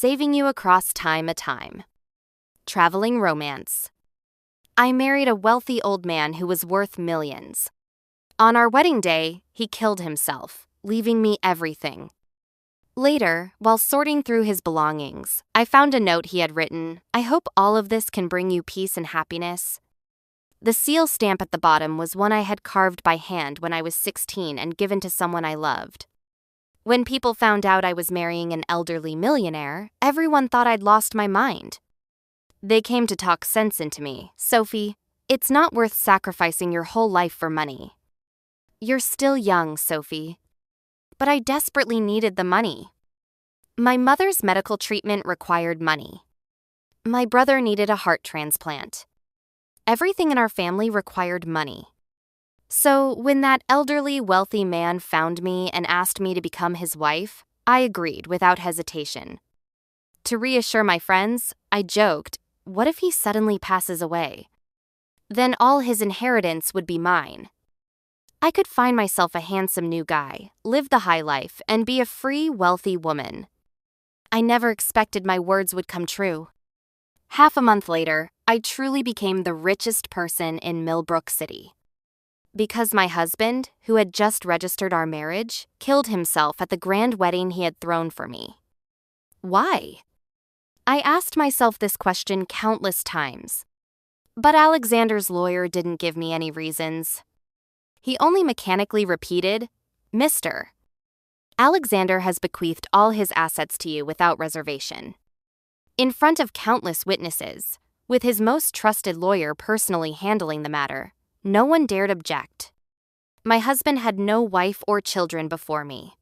saving you across time. Traveling romance. I married a wealthy old man who was worth millions. On our wedding day, he killed himself, leaving me everything. Later, while sorting through his belongings, I found a note he had written, "I hope all of this can bring you peace and happiness." The seal stamp at the bottom was one I had carved by hand when I was 16 and given to someone I loved. When people found out I was marrying an elderly millionaire, everyone thought I'd lost my mind. They came to talk sense into me. "Sophie, it's not worth sacrificing your whole life for money. You're still young, Sophie." But I desperately needed the money. My mother's medical treatment required money. My brother needed a heart transplant. Everything in our family required money. So when that elderly, wealthy man found me and asked me to become his wife, I agreed without hesitation. To reassure my friends, I joked, what if he suddenly passes away? Then all his inheritance would be mine. I could find myself a handsome new guy, live the high life, and be a free, wealthy woman. I never expected my words would come true. Half a month later, I truly became the richest person in Millbrook City. Because my husband, who had just registered our marriage, killed himself at the grand wedding he had thrown for me. Why? I asked myself this question countless times. But Alexander's lawyer didn't give me any reasons. He only mechanically repeated, "Mr. Alexander has bequeathed all his assets to you without reservation." In front of countless witnesses, with his most trusted lawyer personally handling the matter, no one dared object. My husband had no wife or children before me.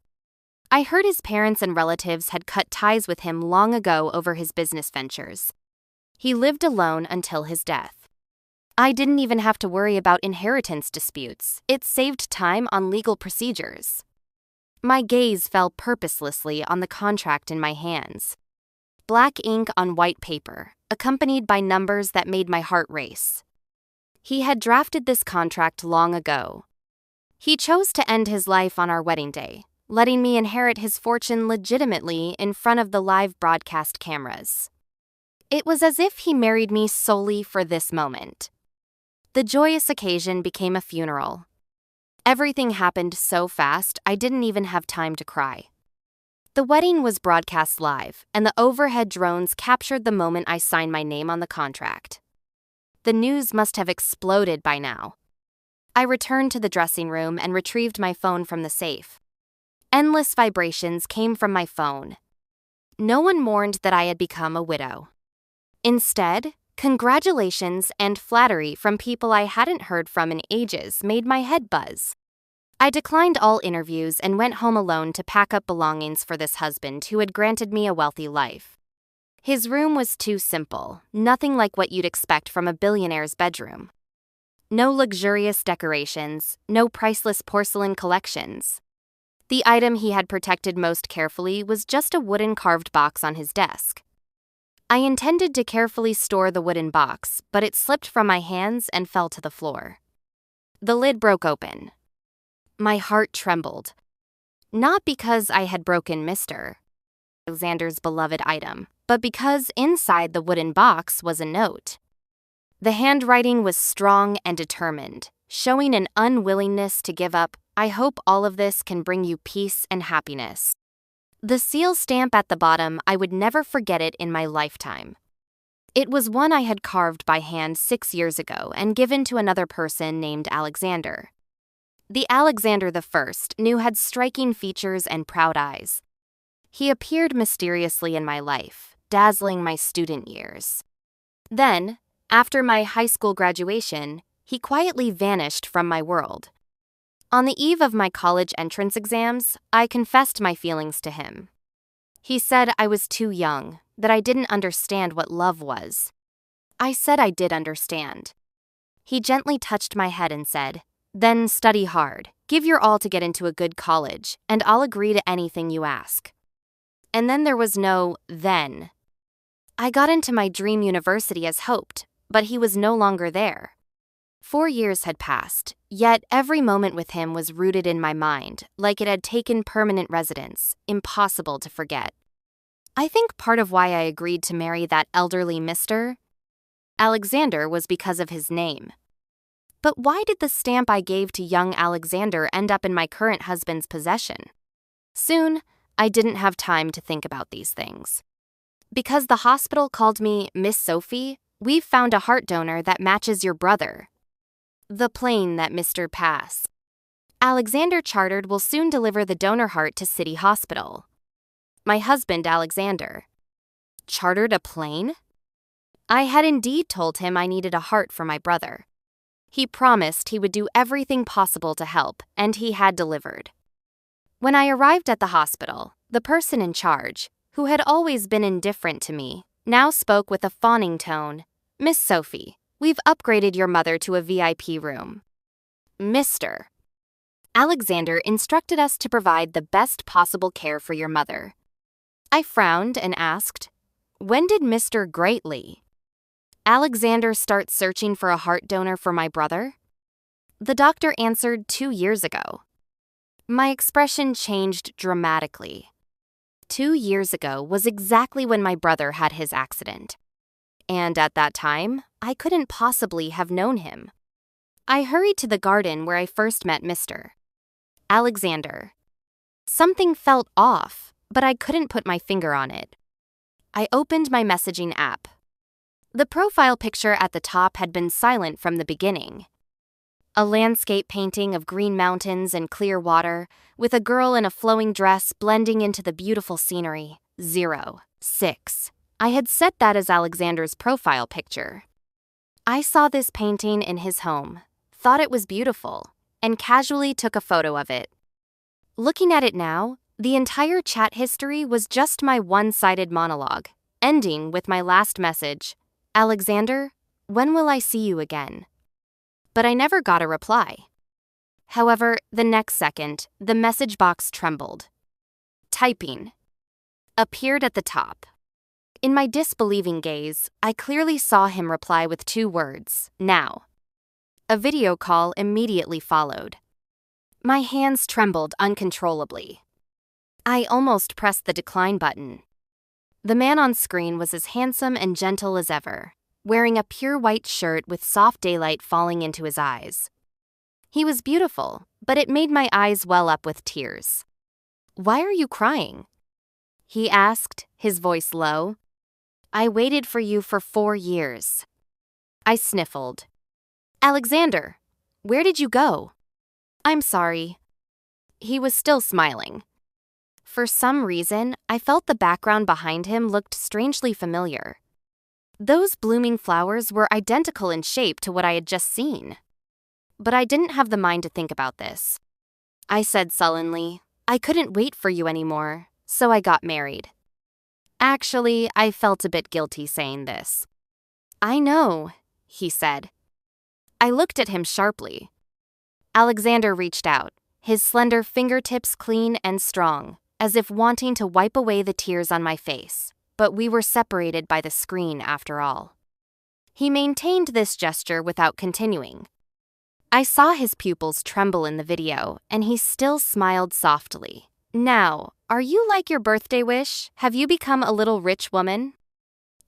I heard his parents and relatives had cut ties with him long ago over his business ventures. He lived alone until his death. I didn't even have to worry about inheritance disputes. It saved time on legal procedures. My gaze fell purposelessly on the contract in my hands. Black ink on white paper, accompanied by numbers that made my heart race. He had drafted this contract long ago. He chose to end his life on our wedding day, letting me inherit his fortune legitimately in front of the live broadcast cameras. It was as if he married me solely for this moment. The joyous occasion became a funeral. Everything happened so fast, I didn't even have time to cry. The wedding was broadcast live, and the overhead drones captured the moment I signed my name on the contract. The news must have exploded by now. I returned to the dressing room and retrieved my phone from the safe. Endless vibrations came from my phone. No one mourned that I had become a widow. Instead, congratulations and flattery from people I hadn't heard from in ages made my head buzz. I declined all interviews and went home alone to pack up belongings for this husband who had granted me a wealthy life. His room was too simple, nothing like what you'd expect from a billionaire's bedroom. No luxurious decorations, no priceless porcelain collections. The item he had protected most carefully was just a wooden carved box on his desk. I intended to carefully store the wooden box, but it slipped from my hands and fell to the floor. The lid broke open. My heart trembled. Not because I had broken Mr. Alexander's beloved item, but because inside the wooden box was a note. The handwriting was strong and determined, showing an unwillingness to give up. "I hope all of this can bring you peace and happiness." The seal stamp at the bottom, I would never forget it in my lifetime. It was one I had carved by hand 6 years ago and given to another person named Alexander. The Alexander I knew had striking features and proud eyes. He appeared mysteriously in my life, dazzling my student years. Then, after my high school graduation, he quietly vanished from my world. On the eve of my college entrance exams, I confessed my feelings to him. He said I was too young, that I didn't understand what love was. I said I did understand. He gently touched my head and said, "Then study hard, give your all to get into a good college, and I'll agree to anything you ask." And then there was no then. I got into my dream university as hoped, but he was no longer there. 4 years had passed, yet every moment with him was rooted in my mind, like it had taken permanent residence, impossible to forget. I think part of why I agreed to marry that elderly Mr. Alexander was because of his name. But why did the stamp I gave to young Alexander end up in my current husband's possession? Soon, I didn't have time to think about these things. Because the hospital called me Miss Sophie, we've found a heart donor that matches your brother. The plane that Mr. Pass Alexander chartered will soon deliver the donor heart to City Hospital. My husband, Alexander, chartered a plane? I had indeed told him I needed a heart for my brother. He promised he would do everything possible to help, and he had delivered. When I arrived at the hospital, the person in charge, who had always been indifferent to me, now spoke with a fawning tone. Miss Sophie, we've upgraded your mother to a VIP room. Mr. Alexander instructed us to provide the best possible care for your mother. I frowned and asked, when did Mr. Greatly Alexander start searching for a heart donor for my brother? The doctor answered 2 years ago. My expression changed dramatically. 2 years ago was exactly when my brother had his accident. And at that time, I couldn't possibly have known him. I hurried to the garden where I first met Mr. Alexander. Something felt off, but I couldn't put my finger on it. I opened my messaging app. The profile picture at the top had been silent from the beginning. A landscape painting of green mountains and clear water, with a girl in a flowing dress blending into the beautiful scenery. 06. I had set that as Alexander's profile picture. I saw this painting in his home, thought it was beautiful, and casually took a photo of it. Looking at it now, the entire chat history was just my one-sided monologue, ending with my last message, Alexander, when will I see you again? But I never got a reply. However, the next second, the message box trembled. Typing appeared at the top. In my disbelieving gaze, I clearly saw him reply with 2 words, now. A video call immediately followed. My hands trembled uncontrollably. I almost pressed the decline button. The man on screen was as handsome and gentle as ever, wearing a pure white shirt with soft daylight falling into his eyes. He was beautiful, but it made my eyes well up with tears. Why are you crying? He asked, his voice low. I waited for you for 4 years. I sniffled. Alexander, where did you go? I'm sorry. He was still smiling. For some reason, I felt the background behind him looked strangely familiar. Those blooming flowers were identical in shape to what I had just seen. But I didn't have the mind to think about this. I said sullenly, I couldn't wait for you anymore, so I got married. Actually, I felt a bit guilty saying this. I know, he said. I looked at him sharply. Alexander reached out, his slender fingertips clean and strong, as if wanting to wipe away the tears on my face, but we were separated by the screen after all. He maintained this gesture without continuing. I saw his pupils tremble in the video, and he still smiled softly. Now, are you like your birthday wish? Have you become a little rich woman?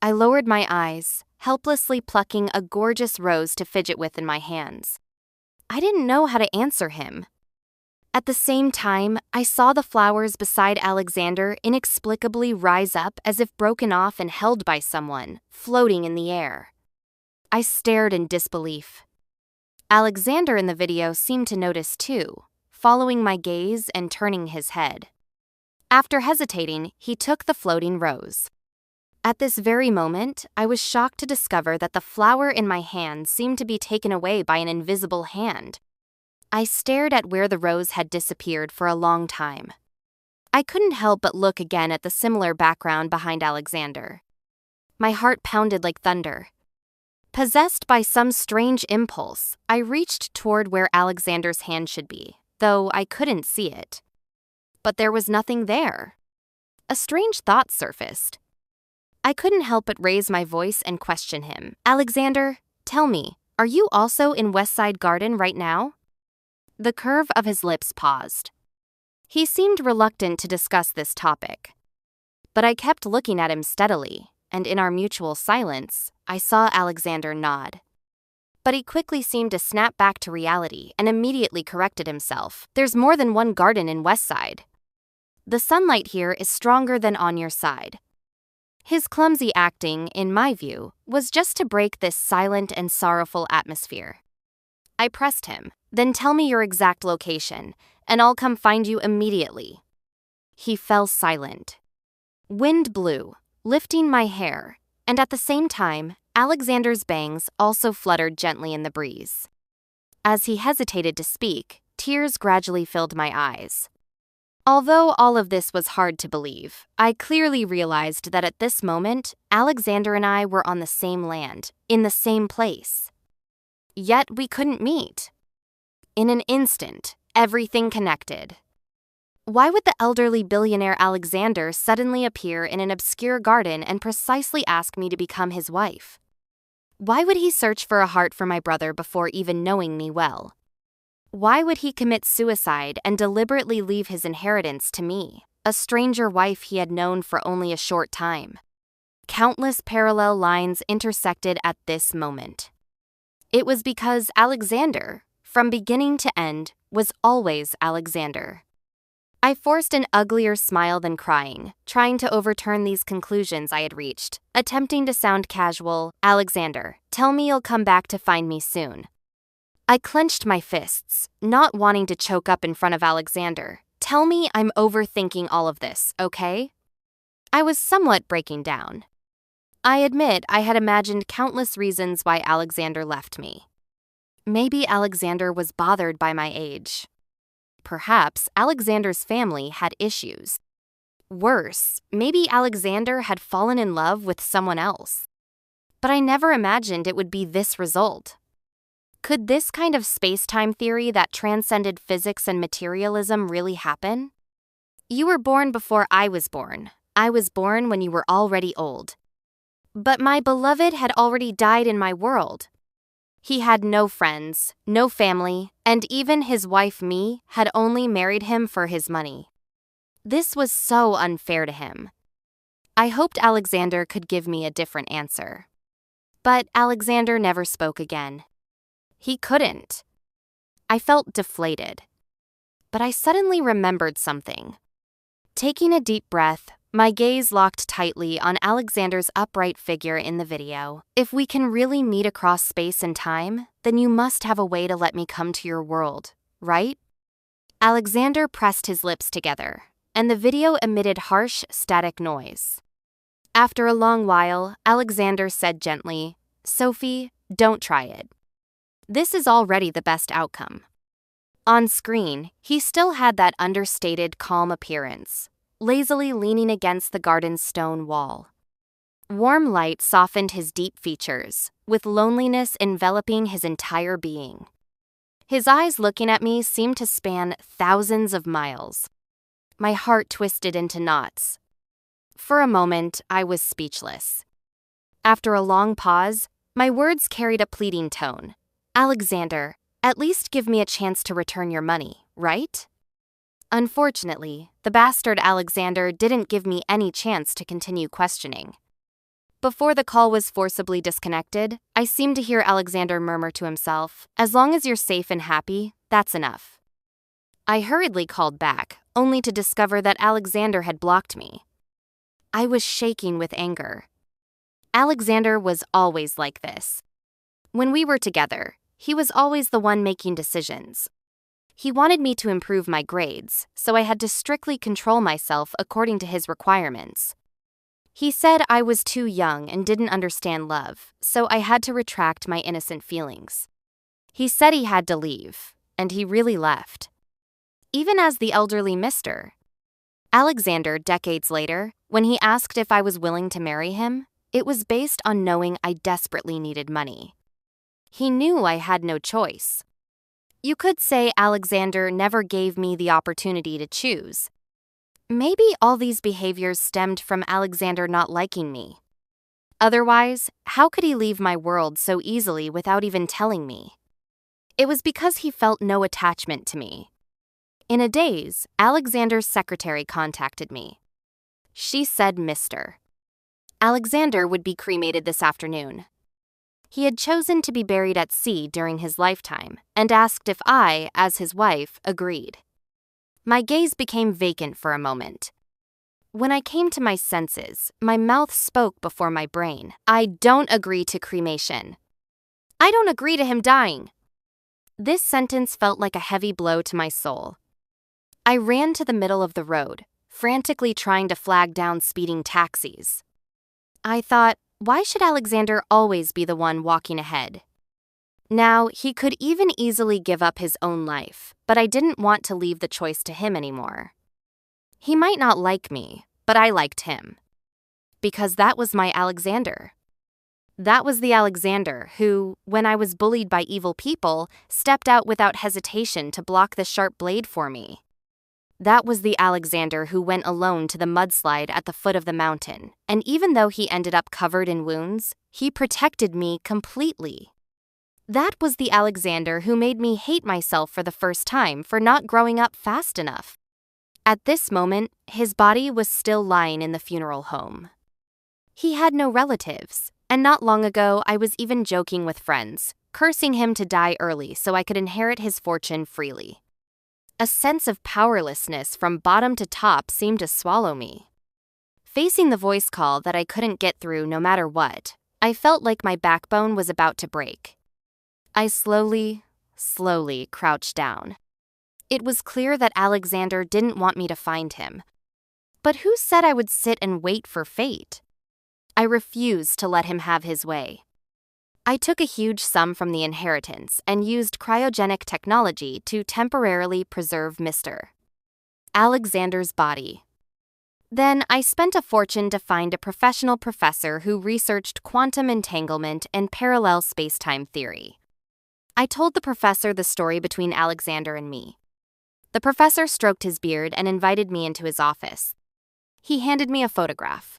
I lowered my eyes, helplessly plucking a gorgeous rose to fidget with in my hands. I didn't know how to answer him. At the same time, I saw the flowers beside Alexander inexplicably rise up as if broken off and held by someone, floating in the air. I stared in disbelief. Alexander in the video seemed to notice too, following my gaze and turning his head. After hesitating, he took the floating rose. At this very moment, I was shocked to discover that the flower in my hand seemed to be taken away by an invisible hand. I stared at where the rose had disappeared for a long time. I couldn't help but look again at the similar background behind Alexander. My heart pounded like thunder. Possessed by some strange impulse, I reached toward where Alexander's hand should be, though I couldn't see it. But there was nothing there. A strange thought surfaced. I couldn't help but raise my voice and question him. Alexander, tell me, are you also in Westside Garden right now? The curve of his lips paused. He seemed reluctant to discuss this topic. but I kept looking at him steadily, and in our mutual silence, I saw Alexander nod. But he quickly seemed to snap back to reality and immediately corrected himself. There's more than one garden in Westside. The sunlight here is stronger than on your side. His clumsy acting, in my view, was just to break this silent and sorrowful atmosphere. I pressed him, then tell me your exact location, and I'll come find you immediately. He fell silent. Wind blew, lifting my hair, and at the same time, Alexander's bangs also fluttered gently in the breeze. As he hesitated to speak, tears gradually filled my eyes. Although all of this was hard to believe, I clearly realized that at this moment, Alexander and I were on the same land, in the same place. Yet we couldn't meet. In an instant, everything connected. Why would the elderly billionaire Alexander suddenly appear in an obscure garden and precisely ask me to become his wife? Why would he search for a heart for my brother before even knowing me well? Why would he commit suicide and deliberately leave his inheritance to me, a stranger wife he had known for only a short time? Countless parallel lines intersected at this moment. It was because Alexander, from beginning to end, was always Alexander. I forced an uglier smile than crying, trying to overturn these conclusions I had reached, attempting to sound casual. Alexander, tell me you'll come back to find me soon. I clenched my fists, not wanting to choke up in front of Alexander. Tell me I'm overthinking all of this, okay? I was somewhat breaking down. I admit I had imagined countless reasons why Alexander left me. Maybe Alexander was bothered by my age. Perhaps Alexander's family had issues. Worse, maybe Alexander had fallen in love with someone else. But I never imagined it would be this result. Could this kind of space-time theory that transcended physics and materialism really happen? You were born before I was born. I was born when you were already old. But my beloved had already died in my world. He had no friends, no family, and even his wife, me, had only married him for his money. This was so unfair to him. I hoped Alexander could give me a different answer. But Alexander never spoke again. He couldn't. I felt deflated. But I suddenly remembered something. Taking a deep breath, my gaze locked tightly on Alexander's upright figure in the video. If we can really meet across space and time, then you must have a way to let me come to your world, right? Alexander pressed his lips together, and the video emitted harsh, static noise. After a long while, Alexander said gently, "Sophie, don't try it. This is already the best outcome." On screen, he still had that understated, calm appearance, lazily leaning against the garden's stone wall. Warm light softened his deep features, with loneliness enveloping his entire being. His eyes looking at me seemed to span thousands of miles. My heart twisted into knots. For a moment, I was speechless. After a long pause, my words carried a pleading tone. "Alexander, at least give me a chance to return your money, right?" Unfortunately, the bastard Alexander didn't give me any chance to continue questioning. Before the call was forcibly disconnected, I seemed to hear Alexander murmur to himself, "As long as you're safe and happy, that's enough." I hurriedly called back, only to discover that Alexander had blocked me. I was shaking with anger. Alexander was always like this. When we were together, he was always the one making decisions. He wanted me to improve my grades, so I had to strictly control myself according to his requirements. He said I was too young and didn't understand love, so I had to retract my innocent feelings. He said he had to leave, and he really left. Even as the elderly Mr. Alexander, decades later, when he asked if I was willing to marry him, it was based on knowing I desperately needed money. He knew I had no choice. You could say Alexander never gave me the opportunity to choose. Maybe all these behaviors stemmed from Alexander not liking me. Otherwise, how could he leave my world so easily without even telling me? It was because he felt no attachment to me. In a daze, Alexander's secretary contacted me. She said Mr. Alexander would be cremated this afternoon. He had chosen to be buried at sea during his lifetime and asked if I, as his wife, agreed. My gaze became vacant for a moment. When I came to my senses, my mouth spoke before my brain. I don't agree to cremation. I don't agree to him dying. This sentence felt like a heavy blow to my soul. I ran to the middle of the road, frantically trying to flag down speeding taxis. I thought, why should Alexander always be the one walking ahead? Now, he could even easily give up his own life, but I didn't want to leave the choice to him anymore. He might not like me, but I liked him. Because that was my Alexander. That was the Alexander who, when I was bullied by evil people, stepped out without hesitation to block the sharp blade for me. That was the Alexander who went alone to the mudslide at the foot of the mountain, and even though he ended up covered in wounds, he protected me completely. That was the Alexander who made me hate myself for the first time for not growing up fast enough. At this moment, his body was still lying in the funeral home. He had no relatives, and not long ago I was even joking with friends, cursing him to die early so I could inherit his fortune freely. A sense of powerlessness from bottom to top seemed to swallow me. Facing the voice call that I couldn't get through no matter what, I felt like my backbone was about to break. I slowly crouched down. It was clear that Alexander didn't want me to find him. But who said I would sit and wait for fate? I refused to let him have his way. I took a huge sum from the inheritance and used cryogenic technology to temporarily preserve Mr. Alexander's body. Then I spent a fortune to find a professional professor who researched quantum entanglement and parallel spacetime theory. I told the professor the story between Alexander and me. The professor stroked his beard and invited me into his office. He handed me a photograph.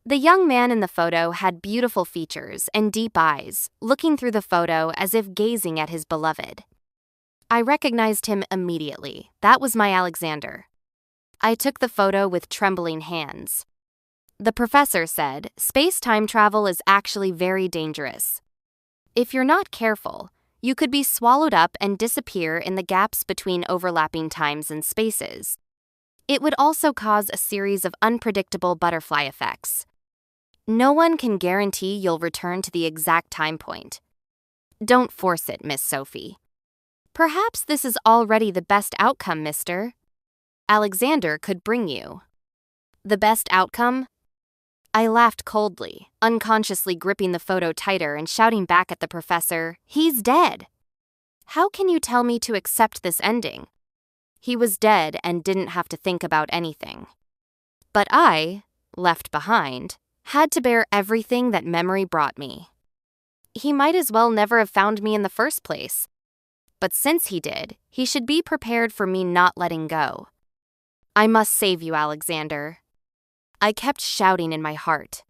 The young man in the photo had beautiful features and deep eyes, looking through the photo as if gazing at his beloved. I recognized him immediately. That was my Alexander. I took the photo with trembling hands. The professor said, space-time travel is actually very dangerous. If you're not careful, you could be swallowed up and disappear in the gaps between overlapping times and spaces. It would also cause a series of unpredictable butterfly effects. No one can guarantee you'll return to the exact time point. Don't force it, Miss Sophie. Perhaps this is already the best outcome, Mr. Alexander could bring you. The best outcome? I laughed coldly, unconsciously gripping the photo tighter and shouting back at the professor, "He's dead! How can you tell me to accept this ending?" He was dead and didn't have to think about anything. But I, left behind, had to bear everything that memory brought me. He might as well never have found me in the first place. But since he did, he should be prepared for me not letting go. I must save you, Alexander. I kept shouting in my heart.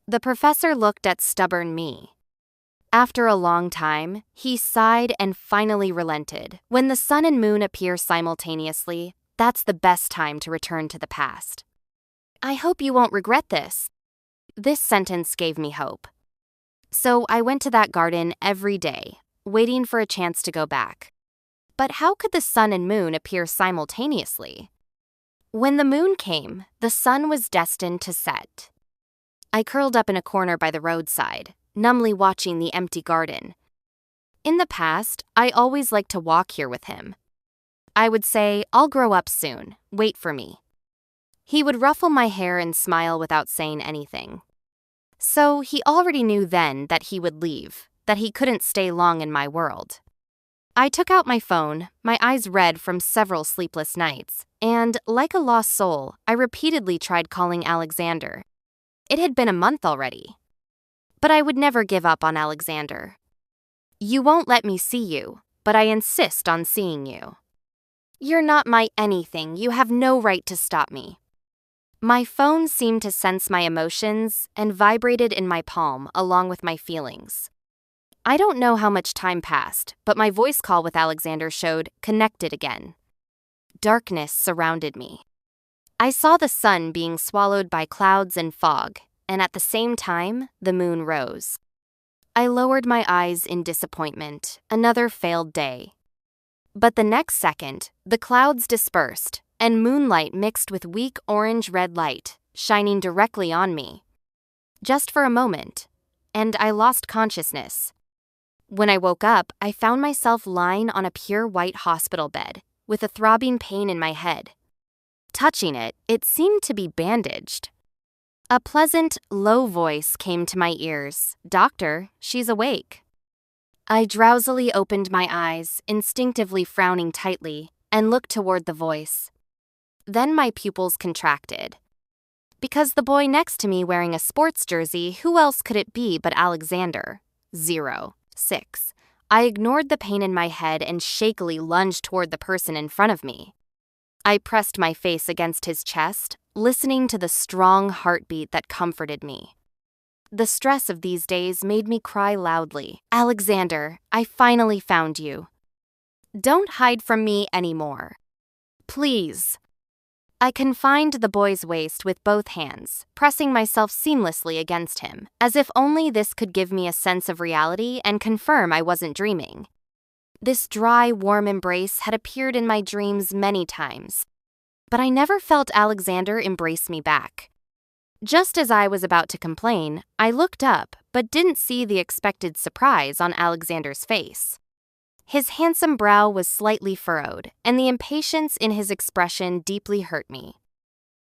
The professor looked at stubborn me. After a long time, he sighed and finally relented. When the sun and moon appear simultaneously, that's the best time to return to the past. I hope you won't regret this. This sentence gave me hope. So I went to that garden every day, waiting for a chance to go back. But how could the sun and moon appear simultaneously? When the moon came, the sun was destined to set. I curled up in a corner by the roadside, numbly watching the empty garden. In the past, I always liked to walk here with him. I would say, "I'll grow up soon, wait for me." He would ruffle my hair and smile without saying anything. So he already knew then that he would leave, that he couldn't stay long in my world. I took out my phone, my eyes red from several sleepless nights, and, like a lost soul, I repeatedly tried calling Alexander. It had been a month already. But I would never give up on Alexander. You won't let me see you, but I insist on seeing you. You're not my anything. You have no right to stop me. My phone seemed to sense my emotions and vibrated in my palm along with my feelings. I don't know how much time passed, but my voice call with Alexander showed connected again. Darkness surrounded me. I saw the sun being swallowed by clouds and fog, and at the same time, the moon rose. I lowered my eyes in disappointment. Another failed day. But the next second, the clouds dispersed, and moonlight mixed with weak orange-red light, shining directly on me. Just for a moment, and I lost consciousness. When I woke up, I found myself lying on a pure white hospital bed, with a throbbing pain in my head. Touching it, it seemed to be bandaged. A pleasant, low voice came to my ears. "Doctor, she's awake." I drowsily opened my eyes, instinctively frowning tightly, and looked toward the voice. Then my pupils contracted. Because the boy next to me wearing a sports jersey, who else could it be but Alexander? 06. I ignored the pain in my head and shakily lunged toward the person in front of me. I pressed my face against his chest, listening to the strong heartbeat that comforted me. The stress of these days made me cry loudly. "Alexander, I finally found you. Don't hide from me anymore. Please." I confined the boy's waist with both hands, pressing myself seamlessly against him, as if only this could give me a sense of reality and confirm I wasn't dreaming. This dry, warm embrace had appeared in my dreams many times, but I never felt Alexander embrace me back. Just as I was about to complain, I looked up but didn't see the expected surprise on Alexander's face. His handsome brow was slightly furrowed, and the impatience in his expression deeply hurt me.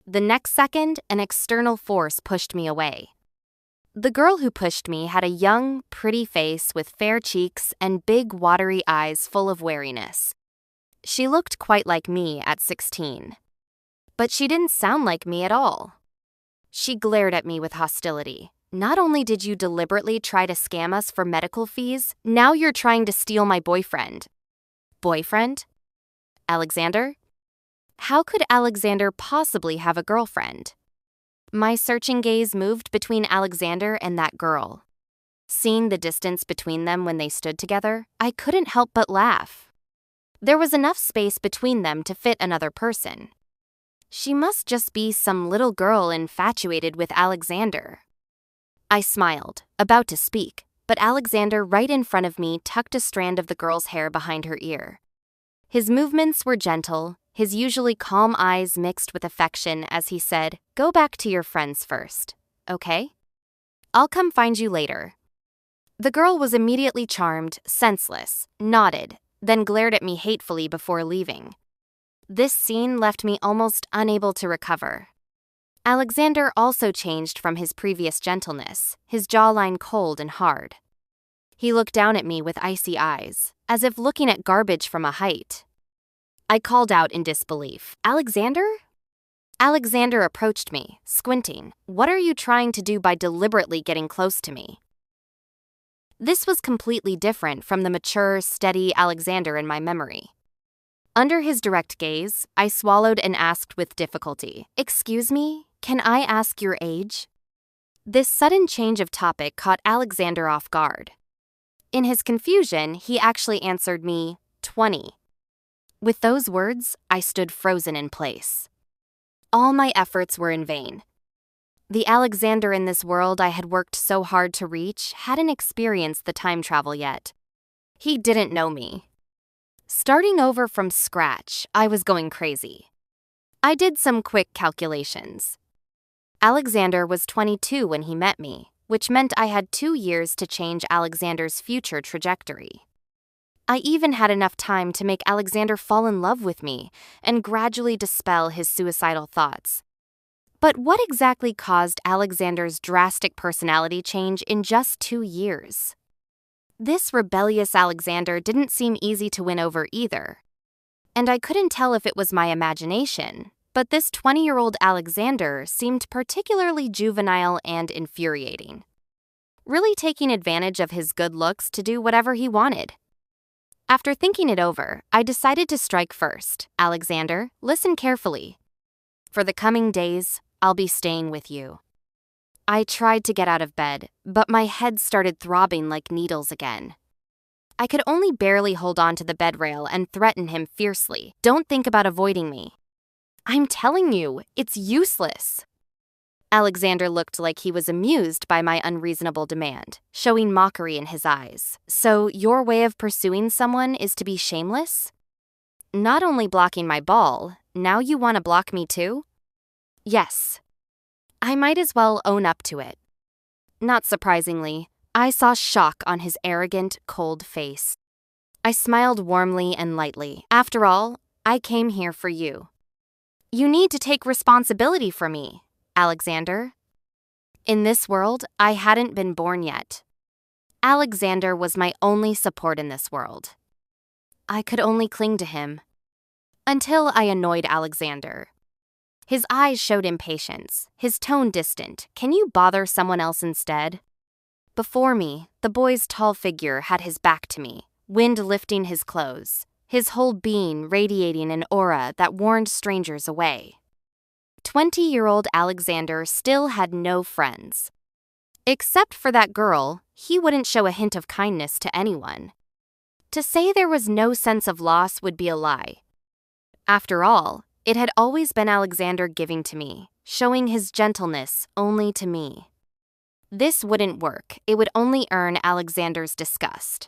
The next second, an external force pushed me away. The girl who pushed me had a young, pretty face with fair cheeks and big, watery eyes full of wariness. She looked quite like me at 16. But she didn't sound like me at all. She glared at me with hostility. "Not only did you deliberately try to scam us for medical fees, now you're trying to steal my boyfriend." Boyfriend? Alexander? How could Alexander possibly have a girlfriend? My searching gaze moved between Alexander and that girl. Seeing the distance between them when they stood together, I couldn't help but laugh. There was enough space between them to fit another person. She must just be some little girl infatuated with Alexander. I smiled, about to speak, but Alexander right in front of me tucked a strand of the girl's hair behind her ear. His movements were gentle, his usually calm eyes mixed with affection as he said, "Go back to your friends first, okay? I'll come find you later." The girl was immediately charmed, senseless, nodded, then glared at me hatefully before leaving. This scene left me almost unable to recover. Alexander also changed from his previous gentleness, his jawline cold and hard. He looked down at me with icy eyes, as if looking at garbage from a height. I called out in disbelief, "Alexander?" Alexander approached me, squinting. "What are you trying to do by deliberately getting close to me?" This was completely different from the mature, steady Alexander in my memory. Under his direct gaze, I swallowed and asked with difficulty, "Excuse me? Can I ask your age?" This sudden change of topic caught Alexander off guard. In his confusion, he actually answered me, 20. With those words, I stood frozen in place. All my efforts were in vain. The Alexander in this world I had worked so hard to reach hadn't experienced the time travel yet. He didn't know me. Starting over from scratch, I was going crazy. I did some quick calculations. Alexander was 22 when he met me, which meant I had 2 years to change Alexander's future trajectory. I even had enough time to make Alexander fall in love with me and gradually dispel his suicidal thoughts. But what exactly caused Alexander's drastic personality change in just 2 years? This rebellious Alexander didn't seem easy to win over either. And I couldn't tell if it was my imagination, but this 20-year-old Alexander seemed particularly juvenile and infuriating, really taking advantage of his good looks to do whatever he wanted. After thinking it over, I decided to strike first. "Alexander, listen carefully. For the coming days, I'll be staying with you." I tried to get out of bed, but my head started throbbing like needles again. I could only barely hold on to the bed rail and threaten him fiercely. "Don't think about avoiding me. I'm telling you, it's useless. Alexander looked like he was amused by my unreasonable demand, showing mockery in his eyes. So your way of pursuing someone is to be shameless? Not only blocking my ball, now you want to block me too? Yes. I might as well own up to it. Not surprisingly, I saw shock on his arrogant, cold face. I smiled warmly and lightly. After all, I came here for you. You need to take responsibility for me, Alexander. In this world, I hadn't been born yet. Alexander was my only support in this world. I could only cling to him. Until I annoyed Alexander. His eyes showed impatience, his tone distant. Can you bother someone else instead? Before me, the boy's tall figure had his back to me, wind lifting his clothes, his whole being radiating an aura that warned strangers away. 20-year-old Alexander still had no friends. Except for that girl, he wouldn't show a hint of kindness to anyone. To say there was no sense of loss would be a lie. After all, it had always been Alexander giving to me, showing his gentleness only to me. This wouldn't work. It would only earn Alexander's disgust.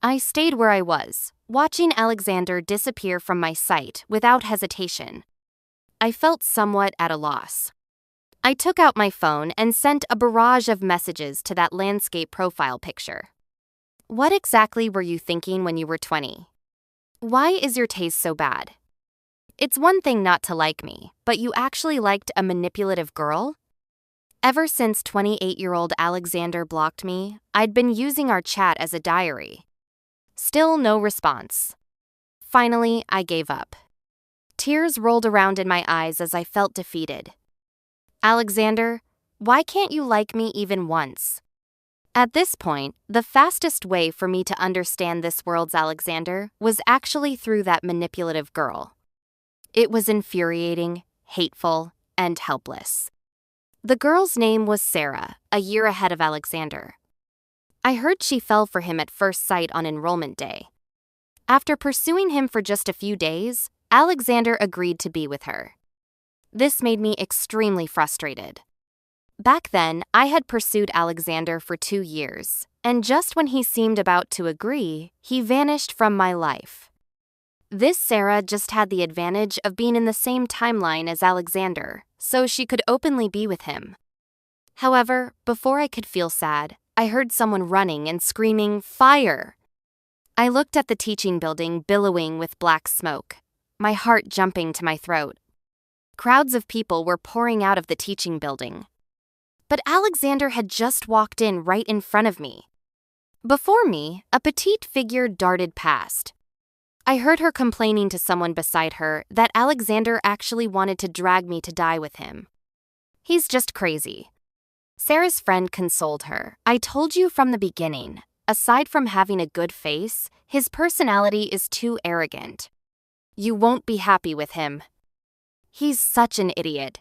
I stayed where I was, watching Alexander disappear from my sight without hesitation. I felt somewhat at a loss. I took out my phone and sent a barrage of messages to that landscape profile picture. What exactly were you thinking when you were 20? Why is your taste so bad? It's one thing not to like me, but you actually liked a manipulative girl? Ever since 28-year-old Alexander blocked me, I'd been using our chat as a diary. Still no response. Finally, I gave up. Tears rolled around in my eyes as I felt defeated. Alexander, why can't you like me even once? At this point, the fastest way for me to understand this world's Alexander was actually through that manipulative girl. It was infuriating, hateful, and helpless. The girl's name was Sarah, a year ahead of Alexander. I heard she fell for him at first sight on enrollment day. After pursuing him for just a few days, Alexander agreed to be with her. This made me extremely frustrated. Back then, I had pursued Alexander for 2 years, and just when he seemed about to agree, he vanished from my life. This Sarah just had the advantage of being in the same timeline as Alexander, so she could openly be with him. However, before I could feel sad, I heard someone running and screaming, "Fire!" I looked at the teaching building billowing with black smoke, my heart jumping to my throat. Crowds of people were pouring out of the teaching building. But Alexander had just walked in right in front of me. Before me, a petite figure darted past. I heard her complaining to someone beside her that Alexander actually wanted to drag me to die with him. He's just crazy. Sarah's friend consoled her. I told you from the beginning, aside from having a good face, his personality is too arrogant. You won't be happy with him. He's such an idiot.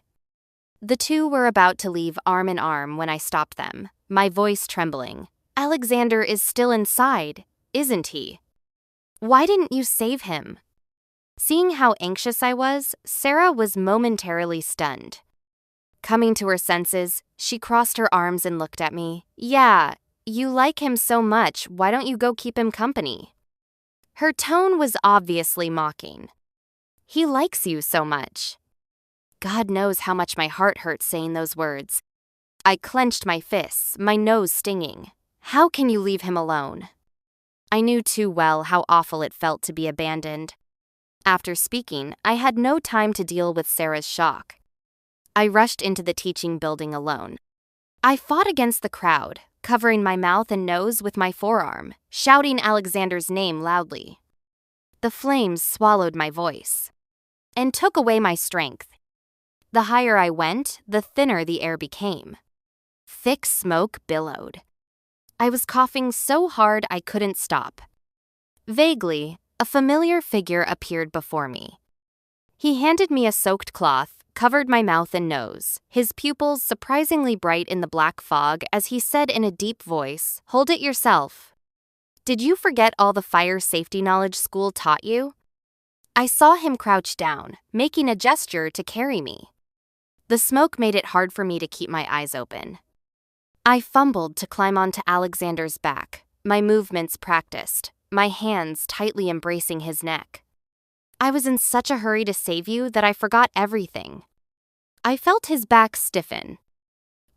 The two were about to leave arm in arm when I stopped them, my voice trembling. Alexander is still inside, isn't he? Why didn't you save him? Seeing how anxious I was, Sarah was momentarily stunned. Coming to her senses, she crossed her arms and looked at me. Yeah, you like him so much, why don't you go keep him company? Her tone was obviously mocking. He likes you so much. God knows how much my heart hurt saying those words. I clenched my fists, my nose stinging. How can you leave him alone? I knew too well how awful it felt to be abandoned. After speaking, I had no time to deal with Sarah's shock. I rushed into the teaching building alone. I fought against the crowd, covering my mouth and nose with my forearm, shouting Alexander's name loudly. The flames swallowed my voice and took away my strength. The higher I went, the thinner the air became. Thick smoke billowed. I was coughing so hard I couldn't stop. Vaguely, a familiar figure appeared before me. He handed me a soaked cloth, covered my mouth and nose, his pupils surprisingly bright in the black fog as he said in a deep voice, "Hold it yourself. Did you forget all the fire safety knowledge school taught you?" I saw him crouch down, making a gesture to carry me. The smoke made it hard for me to keep my eyes open. I fumbled to climb onto Alexander's back, my movements practiced, my hands tightly embracing his neck. I was in such a hurry to save you that I forgot everything. I felt his back stiffen.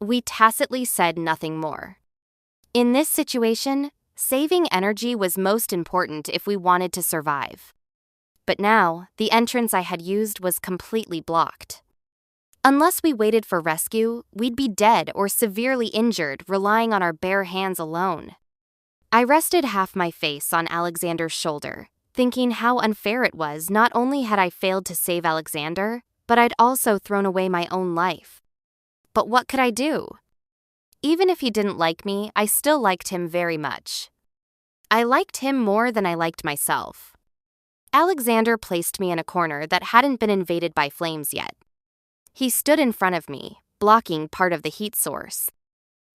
We tacitly said nothing more. In this situation, saving energy was most important if we wanted to survive. But now, the entrance I had used was completely blocked. Unless we waited for rescue, we'd be dead or severely injured, relying on our bare hands alone. I rested half my face on Alexander's shoulder, thinking how unfair it was. Not only had I failed to save Alexander, but I'd also thrown away my own life. But what could I do? Even if he didn't like me, I still liked him very much. I liked him more than I liked myself. Alexander placed me in a corner that hadn't been invaded by flames yet. He stood in front of me, blocking part of the heat source.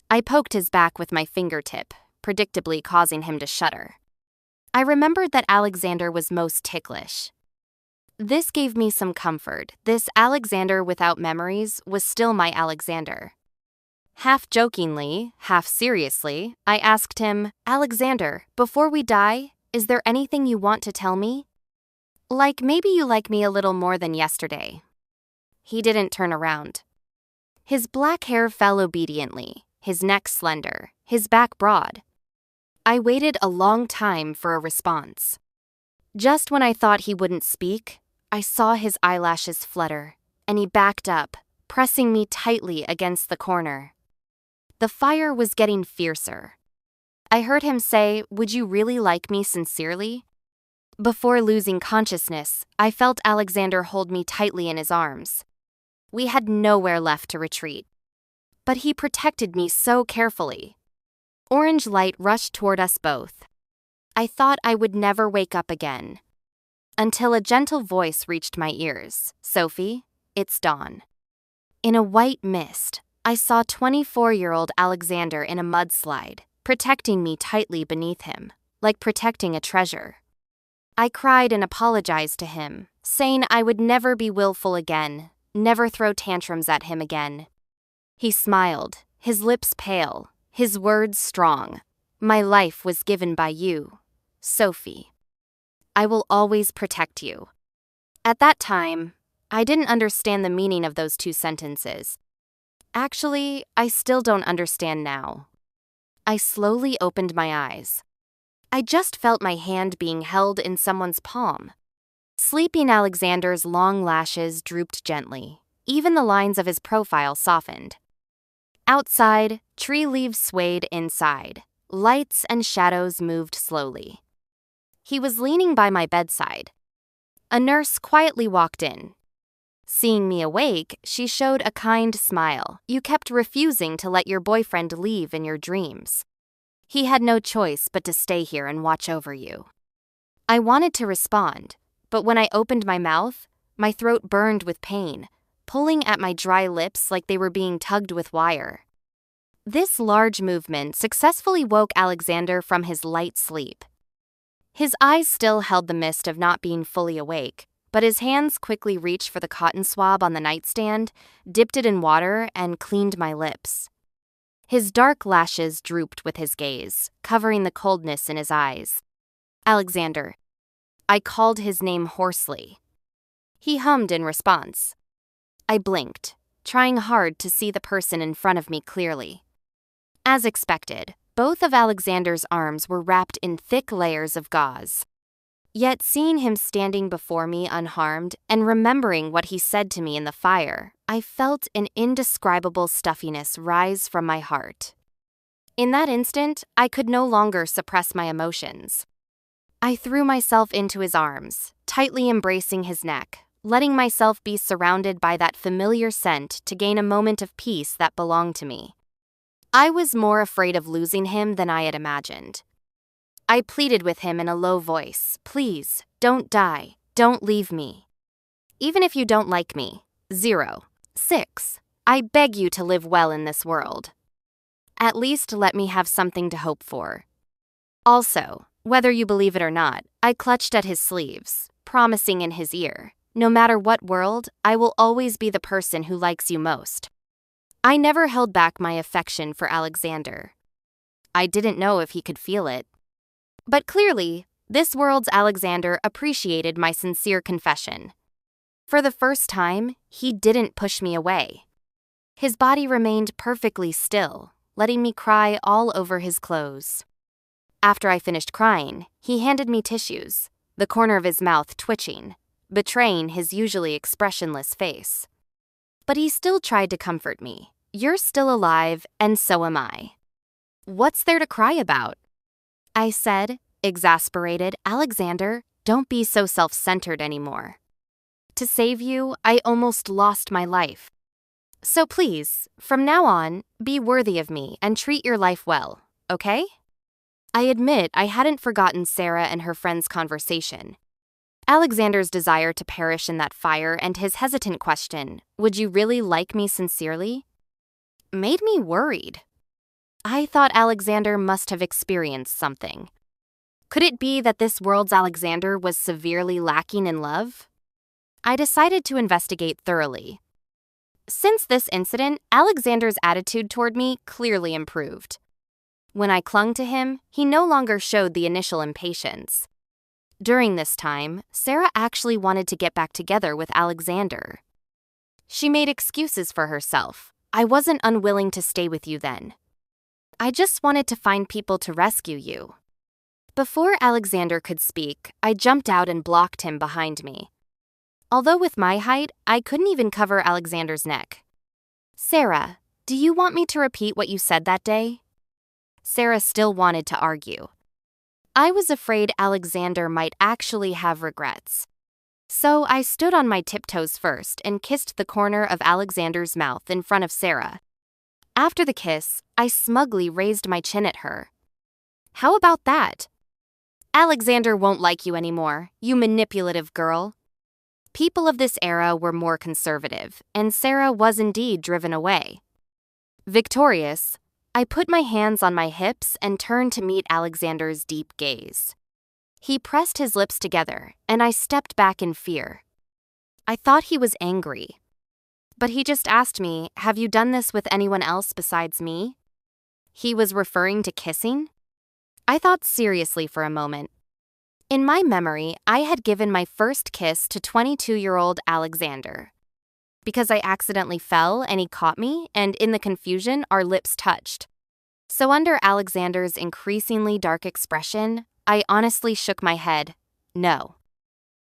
I poked his back with my fingertip, predictably causing him to shudder. I remembered that Alexander was most ticklish. This gave me some comfort. This Alexander without memories was still my Alexander. Half jokingly, half seriously, I asked him, "Alexander, before we die, is there anything you want to tell me? Like maybe you like me a little more than yesterday." He didn't turn around. His black hair fell obediently, his neck slender, his back broad. I waited a long time for a response. Just when I thought he wouldn't speak, I saw his eyelashes flutter, and he backed up, pressing me tightly against the corner. The fire was getting fiercer. I heard him say, "Would you really like me sincerely?" Before losing consciousness, I felt Alexander hold me tightly in his arms. We had nowhere left to retreat. But he protected me so carefully. Orange light rushed toward us both. I thought I would never wake up again. Until a gentle voice reached my ears. "Sophie, it's dawn." In a white mist, I saw 24-year-old Alexander in a mudslide, protecting me tightly beneath him, like protecting a treasure. I cried and apologized to him, saying I would never be willful again, never throw tantrums at him again. He smiled, his lips pale, his words strong. "My life was given by you, Sophie. I will always protect you." At that time, I didn't understand the meaning of those two sentences. Actually, I still don't understand now. I slowly opened my eyes. I just felt my hand being held in someone's palm. Sleeping Alexander's long lashes drooped gently. Even the lines of his profile softened. Outside, tree leaves swayed inside. Lights and shadows moved slowly. He was leaning by my bedside. A nurse quietly walked in. Seeing me awake, she showed a kind smile. "You kept refusing to let your boyfriend leave in your dreams. He had no choice but to stay here and watch over you." I wanted to respond, but when I opened my mouth, my throat burned with pain, pulling at my dry lips like they were being tugged with wire. This large movement successfully woke Alexander from his light sleep. His eyes still held the mist of not being fully awake, but his hands quickly reached for the cotton swab on the nightstand, dipped it in water, and cleaned my lips. His dark lashes drooped with his gaze, covering the coldness in his eyes. "Alexander." I called his name hoarsely. He hummed in response. I blinked, trying hard to see the person in front of me clearly. As expected, both of Alexander's arms were wrapped in thick layers of gauze. Yet seeing him standing before me unharmed and remembering what he said to me in the fire, I felt an indescribable stuffiness rise from my heart. In that instant, I could no longer suppress my emotions. I threw myself into his arms, tightly embracing his neck, letting myself be surrounded by that familiar scent to gain a moment of peace that belonged to me. I was more afraid of losing him than I had imagined. I pleaded with him in a low voice, "Please, don't die, don't leave me. Even if you don't like me, 06, I beg you to live well in this world. At least let me have something to hope for." Also, whether you believe it or not, I clutched at his sleeves, promising in his ear, "No matter what world, I will always be the person who likes you most." I never held back my affection for Alexander. I didn't know if he could feel it. But clearly, this world's Alexander appreciated my sincere confession. For the first time, he didn't push me away. His body remained perfectly still, letting me cry all over his clothes. After I finished crying, he handed me tissues, the corner of his mouth twitching, betraying his usually expressionless face. But he still tried to comfort me. "You're still alive, and so am I. What's there to cry about?" I said, exasperated. "Alexander, don't be so self-centered anymore. To save you, I almost lost my life. So please, from now on, be worthy of me and treat your life well, okay?" I admit I hadn't forgotten Sarah and her friend's conversation. Alexander's desire to perish in that fire and his hesitant question, "Would you really like me sincerely?" made me worried. I thought Alexander must have experienced something. Could it be that this world's Alexander was severely lacking in love? I decided to investigate thoroughly. Since this incident, Alexander's attitude toward me clearly improved. When I clung to him, he no longer showed the initial impatience. During this time, Sarah actually wanted to get back together with Alexander. She made excuses for herself. "I wasn't unwilling to stay with you then. I just wanted to find people to rescue you." Before Alexander could speak, I jumped out and blocked him behind me. Although with my height, I couldn't even cover Alexander's neck. "Sarah, do you want me to repeat what you said that day?" Sarah still wanted to argue. I was afraid Alexander might actually have regrets. So I stood on my tiptoes first and kissed the corner of Alexander's mouth in front of Sarah. After the kiss, I smugly raised my chin at her. "How about that? Alexander won't like you anymore, you manipulative girl." People of this era were more conservative, and Sarah was indeed driven away. Victorious, I put my hands on my hips and turned to meet Alexander's deep gaze. He pressed his lips together, and I stepped back in fear. I thought he was angry. But he just asked me, "Have you done this with anyone else besides me?" He was referring to kissing? I thought seriously for a moment. In my memory, I had given my first kiss to 22-year-old Alexander. Because I accidentally fell and he caught me, and in the confusion, our lips touched. So under Alexander's increasingly dark expression, I honestly shook my head. No.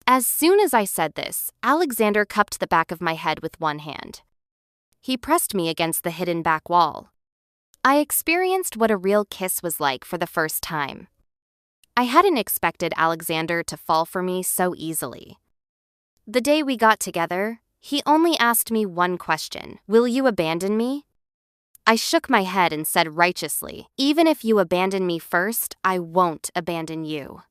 As soon as I said this, Alexander cupped the back of my head with one hand. He pressed me against the hidden back wall. I experienced what a real kiss was like for the first time. I hadn't expected Alexander to fall for me so easily. The day we got together, he only asked me one question: "Will you abandon me?" I shook my head and said righteously, "Even if you abandon me first, I won't abandon you."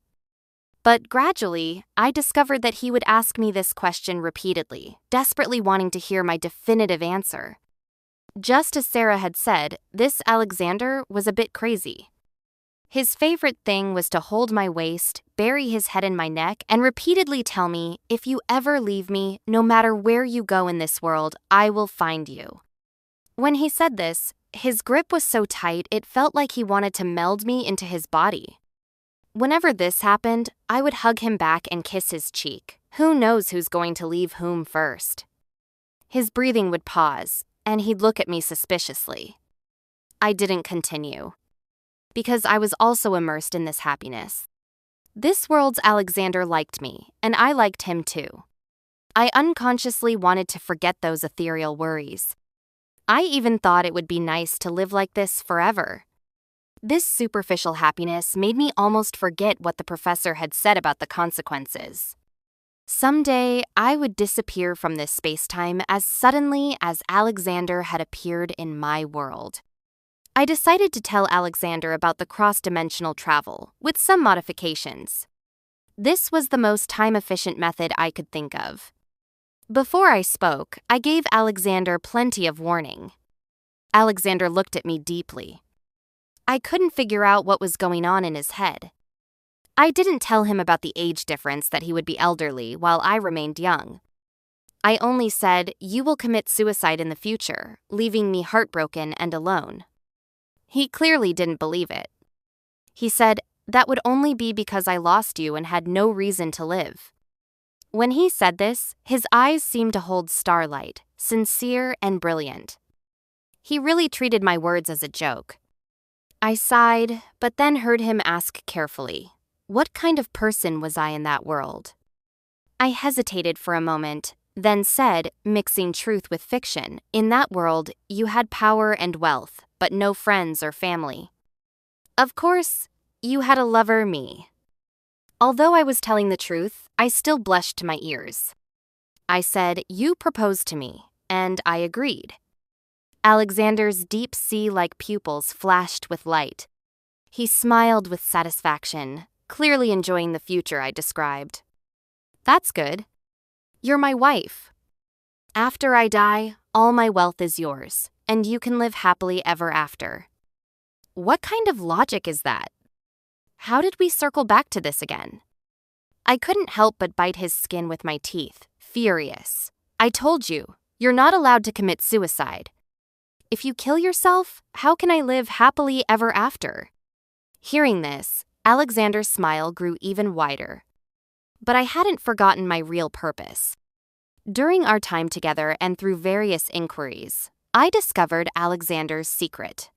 But gradually, I discovered that he would ask me this question repeatedly, desperately wanting to hear my definitive answer. Just as Sarah had said, this Alexander was a bit crazy. His favorite thing was to hold my waist, bury his head in my neck, and repeatedly tell me, "If you ever leave me, no matter where you go in this world, I will find you." When he said this, his grip was so tight it felt like he wanted to meld me into his body. Whenever this happened, I would hug him back and kiss his cheek. Who knows who's going to leave whom first? His breathing would pause, and he'd look at me suspiciously. I didn't continue, because I was also immersed in this happiness. This world's Alexander liked me, and I liked him too. I unconsciously wanted to forget those ethereal worries. I even thought it would be nice to live like this forever. This superficial happiness made me almost forget what the professor had said about the consequences. Someday, I would disappear from this space-time as suddenly as Alexander had appeared in my world. I decided to tell Alexander about the cross-dimensional travel, with some modifications. This was the most time-efficient method I could think of. Before I spoke, I gave Alexander plenty of warning. Alexander looked at me deeply. I couldn't figure out what was going on in his head. I didn't tell him about the age difference that he would be elderly while I remained young. I only said, "You will commit suicide in the future, leaving me heartbroken and alone." He clearly didn't believe it. He said, "That would only be because I lost you and had no reason to live." When he said this, his eyes seemed to hold starlight, sincere and brilliant. He really treated my words as a joke. I sighed, but then heard him ask carefully, what kind of person was I in that world? I hesitated for a moment, then said, mixing truth with fiction, in that world, you had power and wealth, but no friends or family. Of course, you had a lover, me. Although I was telling the truth, I still blushed to my ears. I said, you proposed to me, and I agreed. Alexander's deep sea-like pupils flashed with light. He smiled with satisfaction, clearly enjoying the future I described. That's good. You're my wife. After I die, all my wealth is yours, and you can live happily ever after. What kind of logic is that? How did we circle back to this again? I couldn't help but bite his skin with my teeth, furious. I told you, you're not allowed to commit suicide. If you kill yourself, how can I live happily ever after? Hearing this, Alexander's smile grew even wider. But I hadn't forgotten my real purpose. During our time together and through various inquiries, I discovered Alexander's secret.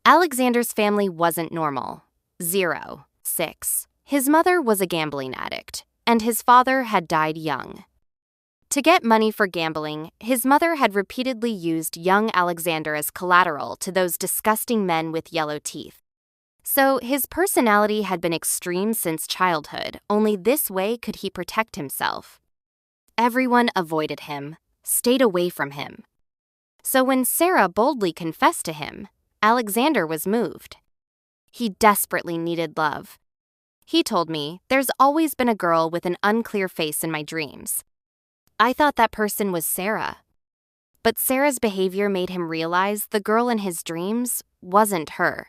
Alexander's family wasn't normal. 0, 6. His mother was a gambling addict, and his father had died young. To get money for gambling, his mother had repeatedly used young Alexander as collateral to those disgusting men with yellow teeth. So his personality had been extreme since childhood, only this way could he protect himself. Everyone avoided him, stayed away from him. So when Sarah boldly confessed to him, Alexander was moved. He desperately needed love. He told me, there's always been a girl with an unclear face in my dreams. I thought that person was Sarah. But Sarah's behavior made him realize the girl in his dreams wasn't her.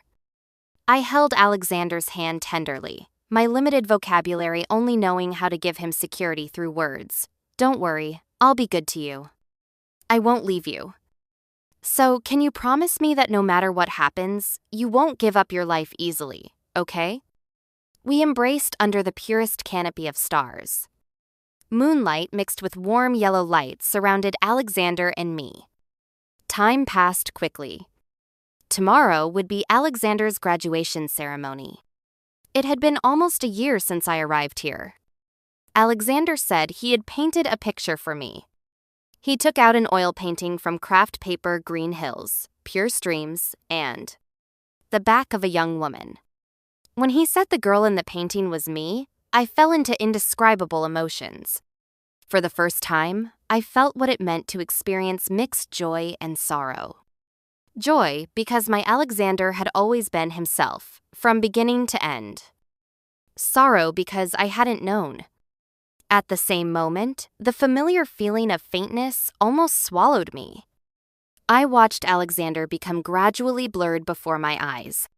I held Alexander's hand tenderly, my limited vocabulary only knowing how to give him security through words. Don't worry, I'll be good to you. I won't leave you. So, can you promise me that no matter what happens, you won't give up your life easily, okay? We embraced under the purest canopy of stars. Moonlight mixed with warm yellow light surrounded Alexander and me. Time passed quickly. Tomorrow would be Alexander's graduation ceremony. It had been almost a year since I arrived here. Alexander said he had painted a picture for me. He took out an oil painting from craft paper green hills, pure streams, and the back of a young woman. When he said the girl in the painting was me, I fell into indescribable emotions. For the first time, I felt what it meant to experience mixed joy and sorrow. Joy because my Alexander had always been himself, from beginning to end. Sorrow because I hadn't known. At the same moment, the familiar feeling of faintness almost swallowed me. I watched Alexander become gradually blurred before my eyes.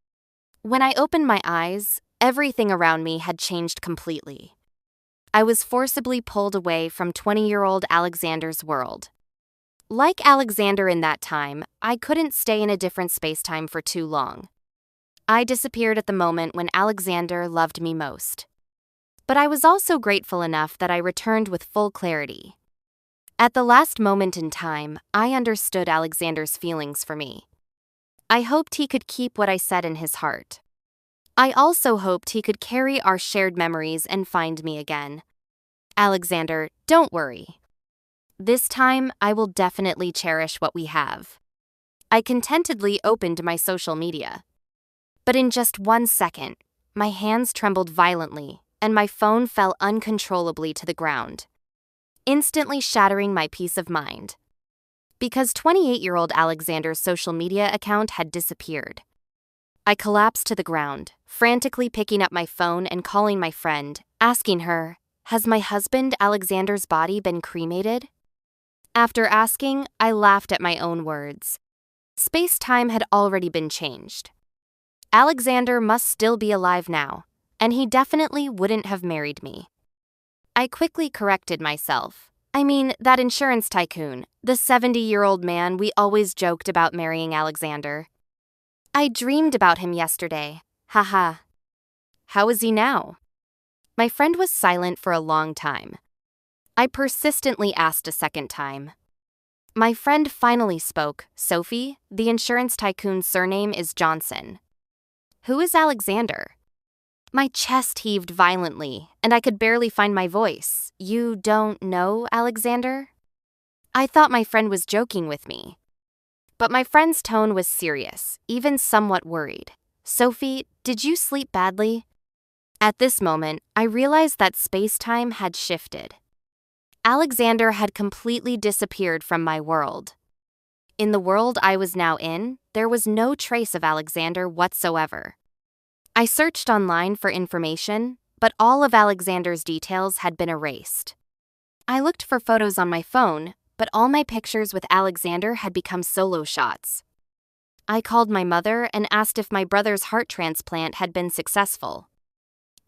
When I opened my eyes, everything around me had changed completely. I was forcibly pulled away from 20-year-old Alexander's world. Like Alexander in that time, I couldn't stay in a different space-time for too long. I disappeared at the moment when Alexander loved me most. But I was also grateful enough that I returned with full clarity. At the last moment in time, I understood Alexander's feelings for me. I hoped he could keep what I said in his heart. I also hoped he could carry our shared memories and find me again. Alexander, don't worry. This time, I will definitely cherish what we have. I contentedly opened my social media. But in just 1 second, my hands trembled violently, and my phone fell uncontrollably to the ground, instantly shattering my peace of mind. Because 28-year-old Alexander's social media account had disappeared. I collapsed to the ground, frantically picking up my phone and calling my friend, asking her, "Has my husband Alexander's body been cremated?" After asking, I laughed at my own words. Space-time had already been changed. Alexander must still be alive now, and he definitely wouldn't have married me. I quickly corrected myself. I mean, that insurance tycoon, the 70-year-old man we always joked about marrying Alexander. I dreamed about him yesterday. Haha. How is he now? My friend was silent for a long time. I persistently asked a second time. My friend finally spoke. Sophie, the insurance tycoon's surname is Johnson. Who is Alexander? My chest heaved violently, and I could barely find my voice. You don't know Alexander? I thought my friend was joking with me. But my friend's tone was serious, even somewhat worried. Sophie, did you sleep badly? At this moment, I realized that space-time had shifted. Alexander had completely disappeared from my world. In the world I was now in, there was no trace of Alexander whatsoever. I searched online for information, but all of Alexander's details had been erased. I looked for photos on my phone, but all my pictures with Alexander had become solo shots. I called my mother and asked if my brother's heart transplant had been successful.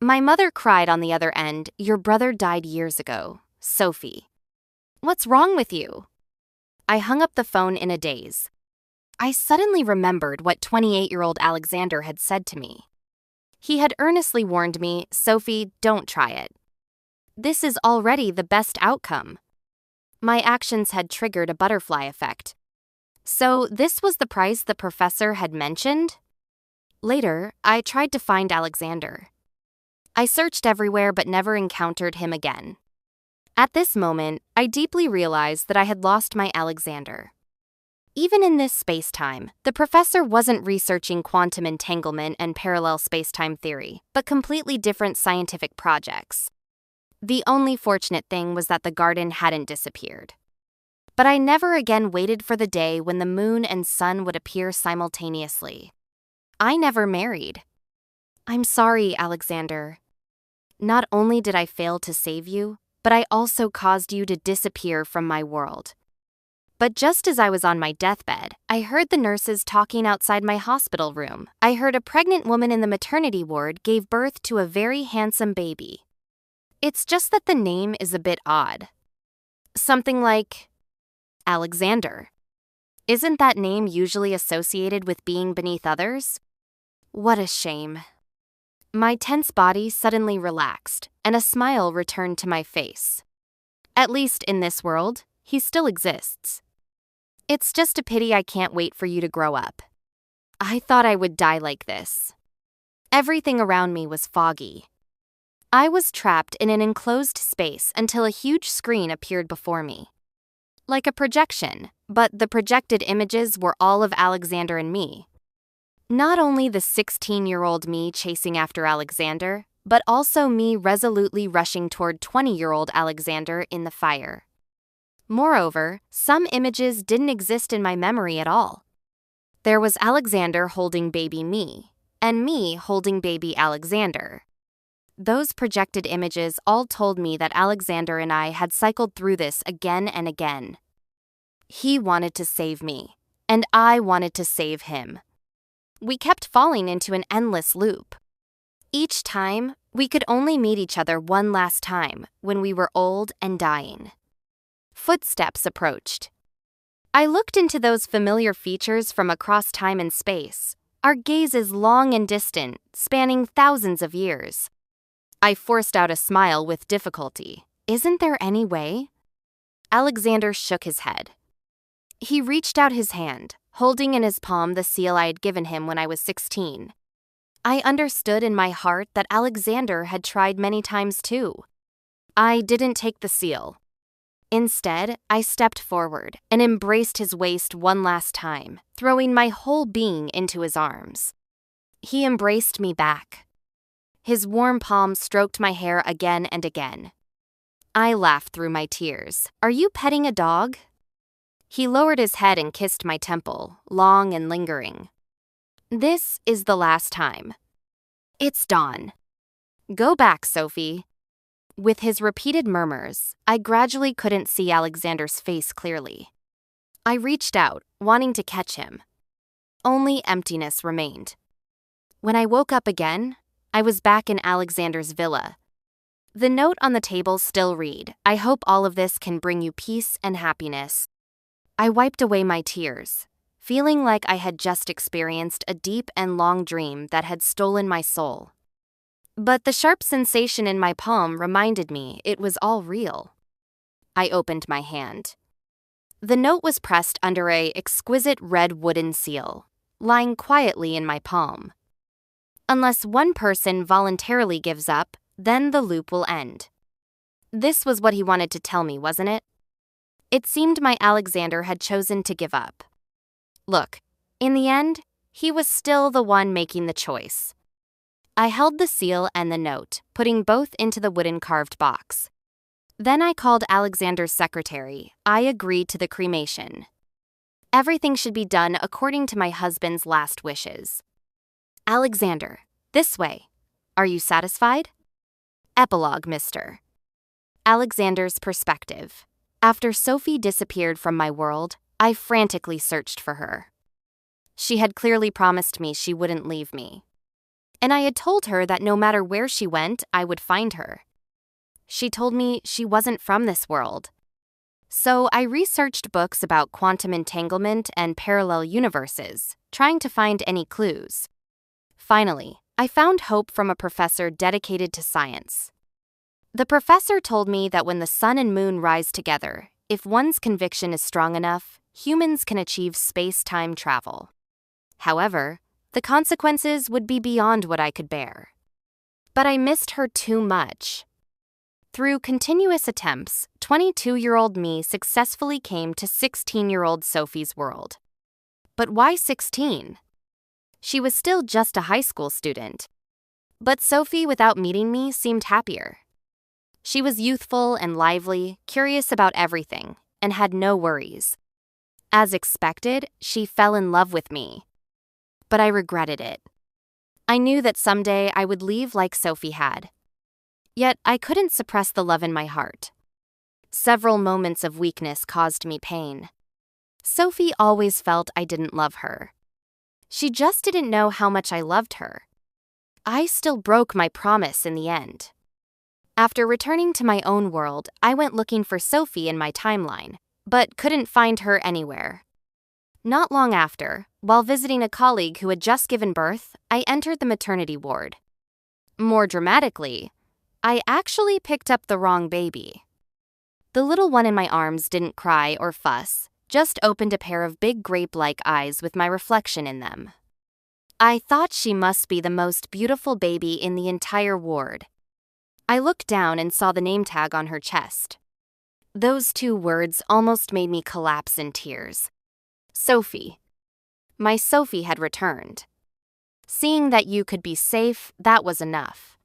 My mother cried on the other end, "Your brother died years ago, Sophie. What's wrong with you?" I hung up the phone in a daze. I suddenly remembered what 28-year-old Alexander had said to me. He had earnestly warned me, "Sophie, don't try it. This is already the best outcome." My actions had triggered a butterfly effect. So this was the price the professor had mentioned? Later, I tried to find Alexander. I searched everywhere but never encountered him again. At this moment, I deeply realized that I had lost my Alexander. Even in this space-time, the professor wasn't researching quantum entanglement and parallel space-time theory, but completely different scientific projects. The only fortunate thing was that the garden hadn't disappeared. But I never again waited for the day when the moon and sun would appear simultaneously. I never married. I'm sorry, Alexander. Not only did I fail to save you, but I also caused you to disappear from my world. But just as I was on my deathbed, I heard the nurses talking outside my hospital room. I heard a pregnant woman in the maternity ward gave birth to a very handsome baby. It's just that the name is a bit odd. Something like Alexander. Isn't that name usually associated with being beneath others? What a shame. My tense body suddenly relaxed, and a smile returned to my face. At least in this world, he still exists. It's just a pity I can't wait for you to grow up. I thought I would die like this. Everything around me was foggy. I was trapped in an enclosed space until a huge screen appeared before me. Like a projection, but the projected images were all of Alexander and me. Not only the 16-year-old me chasing after Alexander, but also me resolutely rushing toward 20-year-old Alexander in the fire. Moreover, some images didn't exist in my memory at all. There was Alexander holding baby me, and me holding baby Alexander. Those projected images all told me that Alexander and I had cycled through this again and again. He wanted to save me, and I wanted to save him. We kept falling into an endless loop. Each time, we could only meet each other one last time when we were old and dying. Footsteps approached. I looked into those familiar features from across time and space, our gazes long and distant, spanning thousands of years. I forced out a smile with difficulty. Isn't there any way? Alexander shook his head. He reached out his hand, holding in his palm the seal I had given him when I was 16. I understood in my heart that Alexander had tried many times too. I didn't take the seal. Instead, I stepped forward and embraced his waist one last time, throwing my whole being into his arms. He embraced me back. His warm palm stroked my hair again and again. I laughed through my tears. "Are you petting a dog?" He lowered his head and kissed my temple, long and lingering. "This is the last time. It's dawn. Go back, Sophie." With his repeated murmurs, I gradually couldn't see Alexander's face clearly. I reached out, wanting to catch him. Only emptiness remained. When I woke up again, I was back in Alexander's villa. The note on the table still read, "I hope all of this can bring you peace and happiness." I wiped away my tears, feeling like I had just experienced a deep and long dream that had stolen my soul. But the sharp sensation in my palm reminded me it was all real. I opened my hand. The note was pressed under an exquisite red wooden seal, lying quietly in my palm. Unless one person voluntarily gives up, then the loop will end. This was what he wanted to tell me, wasn't it? It seemed my Alexander had chosen to give up. Look, in the end, he was still the one making the choice. I held the seal and the note, putting both into the wooden carved box. Then I called Alexander's secretary. I agreed to the cremation. Everything should be done according to my husband's last wishes. Alexander, this way. Are you satisfied? Epilogue, Mr. Alexander's perspective. After Sophie disappeared from my world, I frantically searched for her. She had clearly promised me she wouldn't leave me. And I had told her that no matter where she went, I would find her. She told me she wasn't from this world. So I researched books about quantum entanglement and parallel universes, trying to find any clues. Finally, I found hope from a professor dedicated to science. The professor told me that when the sun and moon rise together, if one's conviction is strong enough, humans can achieve space-time travel. However, the consequences would be beyond what I could bear. But I missed her too much. Through continuous attempts, 22-year-old me successfully came to 16-year-old Sophie's world. But why 16? She was still just a high school student. But Sophie, without meeting me, seemed happier. She was youthful and lively, curious about everything, and had no worries. As expected, she fell in love with me. But I regretted it. I knew that someday I would leave like Sophie had. Yet I couldn't suppress the love in my heart. Several moments of weakness caused me pain. Sophie always felt I didn't love her. She just didn't know how much I loved her. I still broke my promise in the end. After returning to my own world, I went looking for Sophie in my timeline, but couldn't find her anywhere. Not long after, while visiting a colleague who had just given birth, I entered the maternity ward. More dramatically, I actually picked up the wrong baby. The little one in my arms didn't cry or fuss, just opened a pair of big grape-like eyes with my reflection in them. I thought she must be the most beautiful baby in the entire ward. I looked down and saw the name tag on her chest. Those two words almost made me collapse in tears. Sophie. My Sophie had returned. Seeing that you could be safe, that was enough.